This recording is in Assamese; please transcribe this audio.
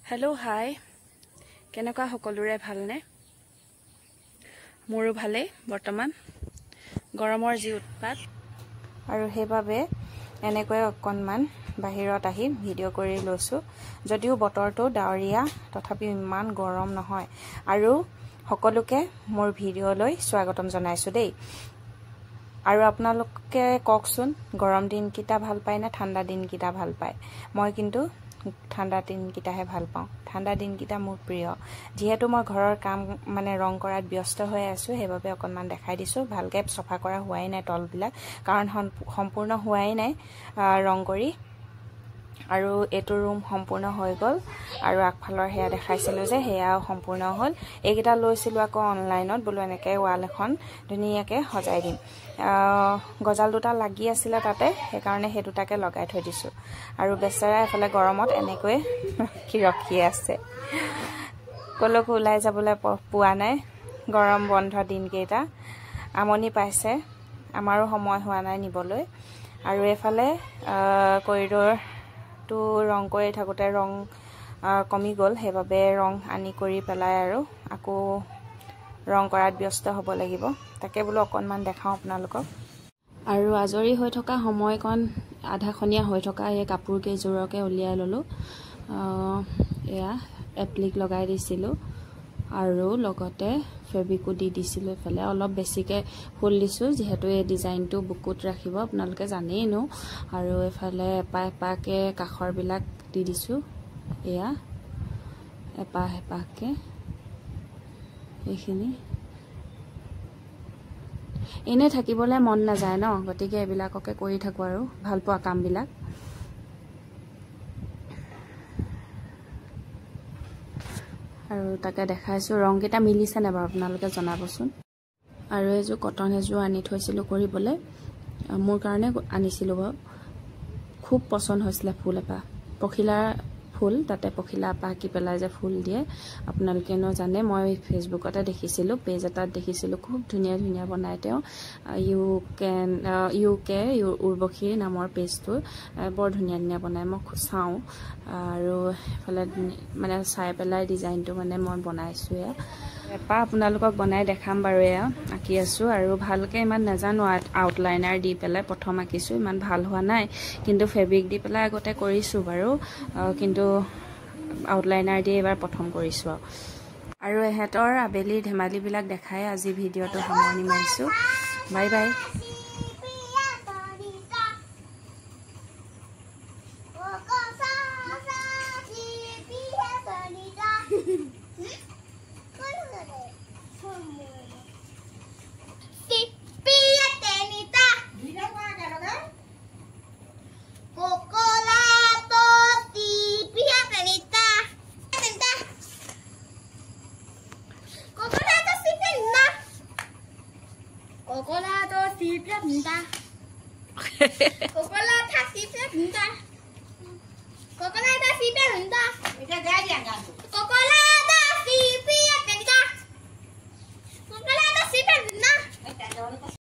हेलो हाय केनेका सकलोरे भालने मोरो भाले बर्तमान गरমৰ जी उत्पात আৰু হেবাবে এনেকৈ অকনমান বাহিৰত আহি ভিডিও কৰি লৈছো যদিও বতৰটো ডাৱৰীয়া তথাপি ইমান গৰম নহয় আৰু সকলোকে মোৰ ভিডিওলৈ স্বাগতম জনাইছো দেই আৰু আপোনালোকে কওকচোন গৰম দিন কিটা ভাল পায় না ঠাণ্ডা দিন কিটা ভাল পায় মই কিন্তু ঠাণ্ডা দিন কিটাহে ভাল পাওঁ ঠাণ্ডা দিন কিটা মোৰ প্ৰিয় যেহেতু মই ঘৰৰ কাম মানে ৰং কৰাত ব্যস্ত হৈ আছো হেবাবে অকনমান দেখাই দিছো ভালকে সফা কৰা হোৱাই নাই তলবিলাক কাৰণ সম্পূৰ্ণ হোৱাই নাই ৰং কৰি আৰু এটো ৰুম সম্পূৰ্ণ হৈ গল আৰু আগফালৰ হেয়া দেখাইছিলো যে হেয়াও সম্পূৰ্ণ হল এইকেইটা লৈছিলো আকৌ অনলাইনত বলো এনেকে ওয়াল এখন ধুনিয়াকে সজাই দিম গজাল দুটা লাগি আছিল তাতে সেই কাৰণে হে দুটাকে লগাই থৈ দিছো আৰু বেচেৰা এফালে গৰমত এনেকৈ কি ৰখি আছে কলক ওলাই যাবলৈ পোৱা নাই গৰম বন্ধ দিন কেইটা আমনি পাইছে আমাৰো সময় হোৱা নাই নিবলৈ আৰু এফালে কৰিডৰ তো ৰং কৰি থাকোতে ৰং কমি গল হেবাবে ৰং আনি কৰি পেলাই আৰু আকৌ ৰং কৰাত ব্যস্ত হ'ব লাগিব তাকে বলো অকনমান দেখাও আপোনালোকক আৰু আজৰি হৈ থকা সময়কন আধাখনিয়া হৈ থকা এই কাপোৰ কেইজোৰকে উলিয়াই ললো এয়া এপ্লিক লগাই দিছিলো আৰু লগতে ফেব্ৰিকো দি দিছিলো এফালে অলপ বেছিকে ফুল দিছো যেহেতু এই ডিজাইনটো বুকুত ৰাখিব আপোনালোকে জানেই নো আৰু এফালে এপাকে কাখৰ বিলাক দি দিছো এয়া এপাকে এইখিনি এনে থাকিবলৈ মন নাযায় ন গতিকে এবিলাককে কৰি থাকো আৰু ভাল পোৱা কাম বিলাক আৰু তাকে দেখাইছো ৰং কেটা মিলিছে না বাৰু আপোনালোকে জনাবচোন আৰু এজো কটন এজো আনি থৈছিলো কৰিবলৈ মোৰ কাৰণে আনিছিলো বাৰু খুব পছন্দ হৈছিল ফুল এপা পখিলা ফুল তাতে পখিলা পাকি পেলাই যে ফুল দিয়ে আপোনালোকে ন জানে মই ফেসবুকতে দেখিছিলো পেজ এটাত দেখিছিলো খুব ধুনিয়া ধুনিয়া বনাই তেও ইউকে উৰ্বশী নামৰ পেজটো বৰ ধুনিয়া ধুনিয়া বনাই মই চাও আৰু ফলে মানে চাই পেলাই ডিজাইনটো মানে মই বনাইছো এপা আপোনালোকক বনাই দেখাম বাৰু এয়া আঁকি আছো আৰু ভালকে ইমান নাজানো আউটলাইনাৰ দি পেলাই প্ৰথম আঁকিছো ইমান ভাল হোৱা নাই কিন্তু ফেব্ৰিক দি পেলাই আগতে কৰিছো বাৰু কিন্তু আউটলাইনাৰ দি এবাৰ প্ৰথম কৰিছো আৰু এহেতৰ আবেলি ধেমালি বিলাক দেখাই আজি ভিডিওটো সামৰণি মাৰিছো বাই বাই Coconut